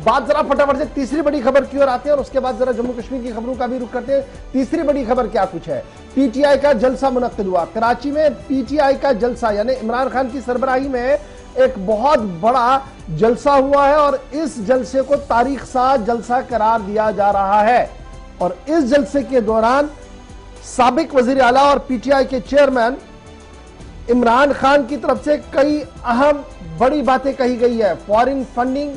बात जरा फटाफट से तीसरी बड़ी खबर की ओर आते हैं और उसके बाद जरा जम्मू कश्मीर की खबरों का भी रुख करते हैं। तीसरी बड़ी खबर क्या कुछ है। पीटीआई का जलसा मुनक्किद हुआ कराची में। पीटीआई का जलसा यानी इमरान खान की सरबराही में एक बहुत बड़ा जलसा हुआ है और इस जलसे को तारीख साज जलसा करार दिया जा रहा है। और इस जलसे के दौरान साबिक वजीर आला और पीटीआई के चेयरमैन इमरान खान की तरफ से कई अहम बड़ी बातें कही गई है। फॉरेन फंडिंग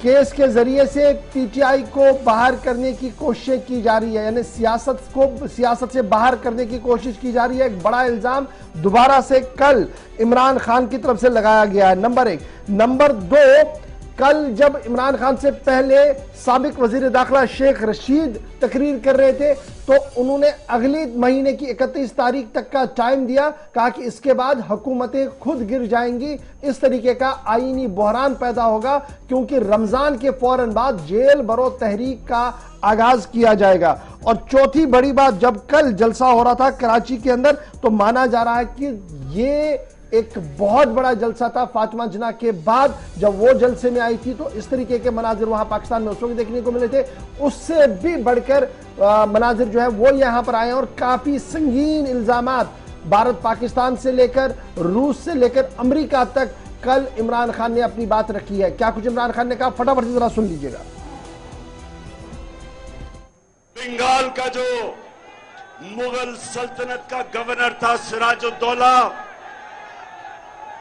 केस के जरिए से पीटीआई को बाहर करने की कोशिश की जा रही है, यानी सियासत से बाहर करने की कोशिश की जा रही है। एक बड़ा इल्जाम दोबारा से कल इमरान खान की तरफ से लगाया गया है। नंबर 1। नंबर 2, कल जब इमरान खान से पहले साबिक वजीर दाखिला शेख रशीद तकरीर कर रहे थे तो उन्होंने अगले महीने की 31 तारीख तक का टाइम दिया। कहा कि इसके बाद हुकूमतें खुद गिर जाएंगी। इस तरीके का आईनी बहरान पैदा होगा क्योंकि रमजान के फौरन बाद जेल भरो तहरीक का आगाज किया जाएगा। और चौथी बड़ी बात, जब कल जलसा हो रहा था कराची के अंदर तो माना जा रहा है कि ये एक बहुत बड़ा जलसा था। फातिमा जिन्ना के बाद जब वो जलसे में आई थी तो इस तरीके के मनाजिर वहां पाकिस्तान में उस वक्त देखने को मिले थे। उससे भी बढ़कर मनाजिर जो है वो यहां पर आए और काफी संगीन इल्जामात भारत पाकिस्तान से लेकर रूस से लेकर अमेरिका तक कल इमरान खान ने अपनी बात रखी है। क्या कुछ इमरान खान ने कहा, फटाफट से जरा सुन लीजिएगा। बंगाल का जो मुगल सल्तनत का गवर्नर था सिराजुद्दौला,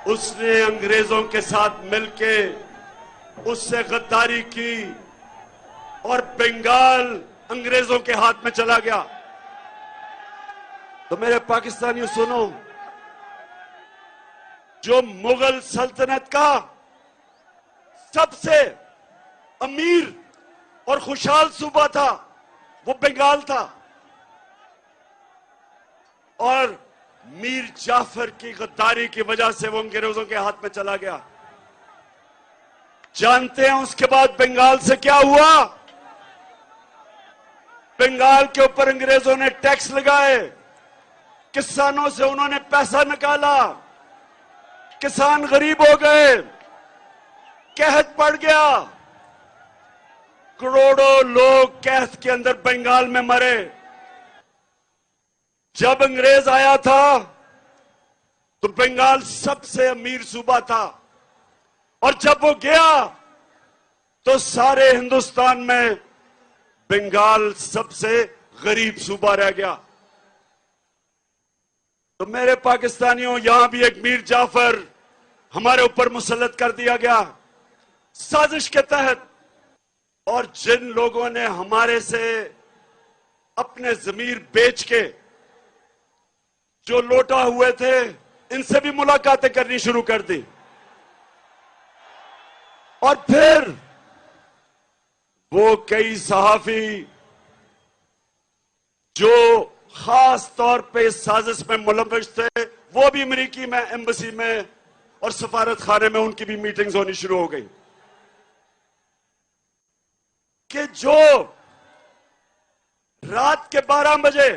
उसने अंग्रेजों के साथ मिलके उससे गद्दारी की और बंगाल अंग्रेजों के हाथ में चला गया। तो मेरे पाकिस्तानियों सुनो, जो मुगल सल्तनत का सबसे अमीर और खुशहाल सूबा था वो बंगाल था और मीर जाफर की गद्दारी की वजह से वो अंग्रेजों के हाथ में चला गया। जानते हैं उसके बाद बंगाल से क्या हुआ? बंगाल के ऊपर अंग्रेजों ने टैक्स लगाए, किसानों से उन्होंने पैसा निकाला, किसान गरीब हो गए, कहत पड़ गया, करोड़ों लोग कहत के अंदर बंगाल में मरे। जब अंग्रेज आया था तो बंगाल सबसे अमीर सूबा था और जब वो गया तो सारे हिंदुस्तान में बंगाल सबसे गरीब सूबा रह गया। तो मेरे पाकिस्तानियों, यहां भी एक मीर जाफर हमारे ऊपर मुसल्लत कर दिया गया साजिश के तहत। और जिन लोगों ने हमारे से अपने जमीर बेच के जो लौटा हुए थे, इनसे भी मुलाकातें करनी शुरू कर दी। और फिर वो कई सहाफी जो खास तौर पे इस साजिश में मुलव्वस थे, वो भी अमेरिकी में एम्बेसी में और सफारत खाने में उनकी भी मीटिंग्स होनी शुरू हो गई कि जो रात के 12 बजे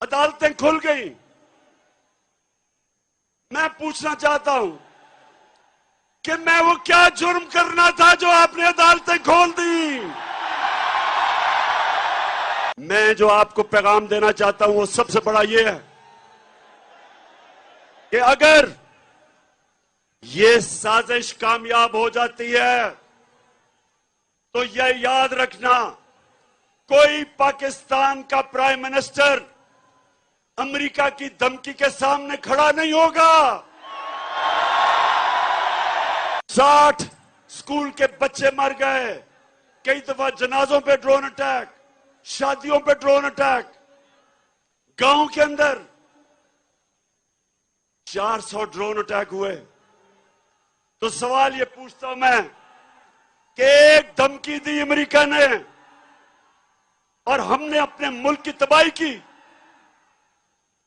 अदालतें खुल गई। मैं पूछना चाहता हूं कि मैं वो क्या जुर्म करना था जो आपने अदालतें खोल दी? मैं जो आपको पैगाम देना चाहता हूं वो सबसे बड़ा ये है कि अगर ये साजिश कामयाब हो जाती है तो यह याद रखना, कोई पाकिस्तान का प्राइम मिनिस्टर अमेरिका की धमकी के सामने खड़ा नहीं होगा। 60 स्कूल के बच्चे मर गए, कई दफा जनाजों पे ड्रोन अटैक, शादियों पे ड्रोन अटैक, गांव के अंदर 400 ड्रोन अटैक हुए। तो सवाल ये पूछता हूं मैं कि एक धमकी दी अमेरिका ने और हमने अपने मुल्क की तबाही की,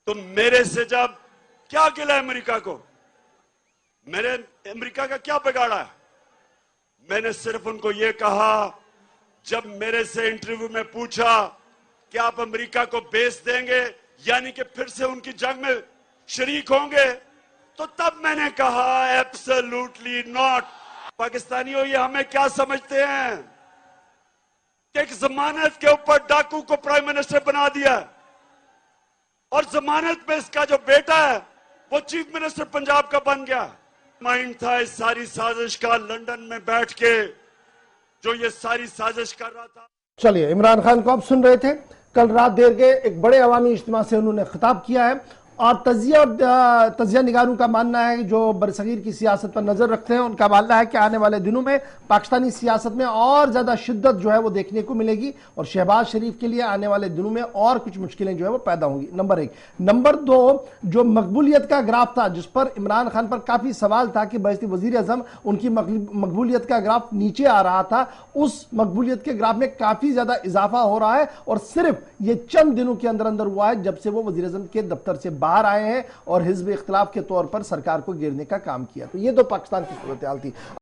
तो मेरे से जब क्या गिला अमेरिका को? मैंने अमेरिका का क्या बिगाड़ा है? मैंने सिर्फ उनको यह कहा, जब मेरे से इंटरव्यू में पूछा कि आप अमेरिका को बेस देंगे यानी कि फिर से उनकी जंग में शरीक होंगे, तो तब मैंने कहा एब्सोल्युटली नॉट। पाकिस्तानियों, ये हमें क्या समझते हैं कि एक जमानत के ऊपर डाकू को प्राइम मिनिस्टर बना दिया और जमानत में इसका जो बेटा है वो चीफ मिनिस्टर पंजाब का बन गया। माइंड था इस सारी साजिश का, लंदन में बैठ के जो ये सारी साजिश कर रहा था। चलिए, इमरान खान को आप सुन रहे थे। कल रात देर के एक बड़े अवामी इज्तिमा से उन्होंने खिताब किया है और तजिया निगारों का मानना है, जो बरसगीर की सियासत पर नजर रखते हैं, उनका मानना है कि आने वाले दिनों में पाकिस्तानी सियासत में और ज्यादा शिद्दत जो है वो देखने को मिलेगी और शहबाज शरीफ के लिए आने वाले दिनों में और कुछ मुश्किलें जो है वो पैदा होंगी। नंबर एक। नंबर दो, जो मकबूलियत का ग्राफ था, जिस पर इमरान खान पर काफी सवाल था कि बहस्ती वजीर आजम उनकी मकबूलियत का ग्राफ नीचे आ रहा था, उस मकबूलियत के ग्राफ में काफी ज्यादा इजाफा हो रहा है और सिर्फ ये चंद दिनों के अंदर अंदर हुआ है जब से वो वजीर आजम के दफ्तर से बाहर आए हैं और हिज़्ब इख्तिलाफ के तौर पर सरकार को गिरने का काम किया। तो ये तो पाकिस्तान की सूरत हाल थी।